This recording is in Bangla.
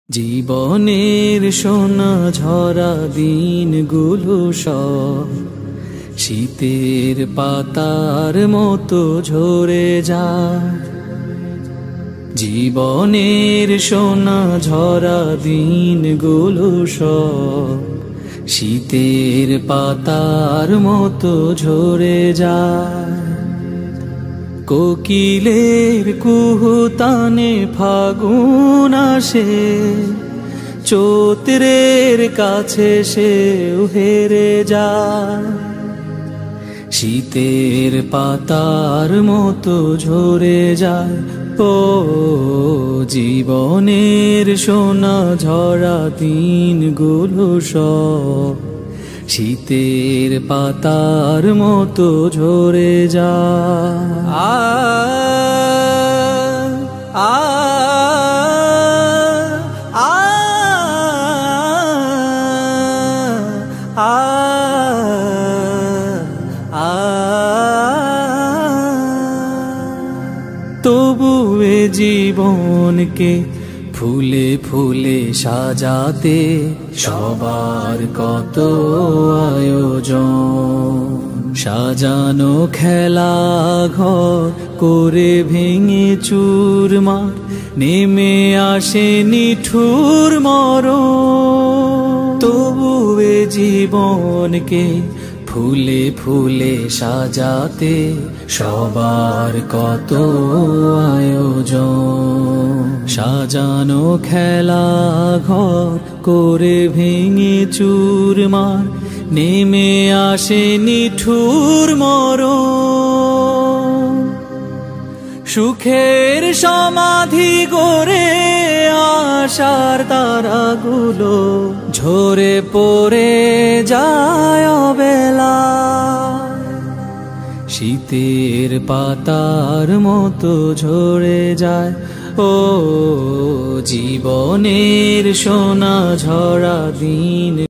জীবনের সোনা ঝরা দিনগুলো সব শীতের পাতার মতো ঝরে যায়। জীবনের সোনা ঝরা দিনগুলো সব শীতের পাতার মতো ঝরে যায়। কোকিলের কুহুতানে ফাগুন আসে, চৈত্রের কাছে সেও হেরে যায়। শীতের পাতার মতো ঝরে যায় ও জীবনের সোনা ঝরা দিনগুলো সব শীতের পাতার মতো ঝরে যায়। তবু এ জীবনকে ফুলে ফুলে সাজাতে সবার কত আয়োজন। সাজানো খেলা ঘর করে ভেঙে চুরমার নেমে আসে নিঠুর মরণ। তবু এ জীবনকে ফুলে ফুলে সাজাতে সবার কত আয়োজন। সাজানো খেলা ঘর করে ভেঙে চুরমার নেমে আসে নিঠুর মরণ। সুখের সমাধি গড়ে আশার তারাগুলো ঝরে পড়ে যায় অবেলা। শীতের পাতার মতো ঝরে যায় ও জীবনের সোনা ঝরা দিন।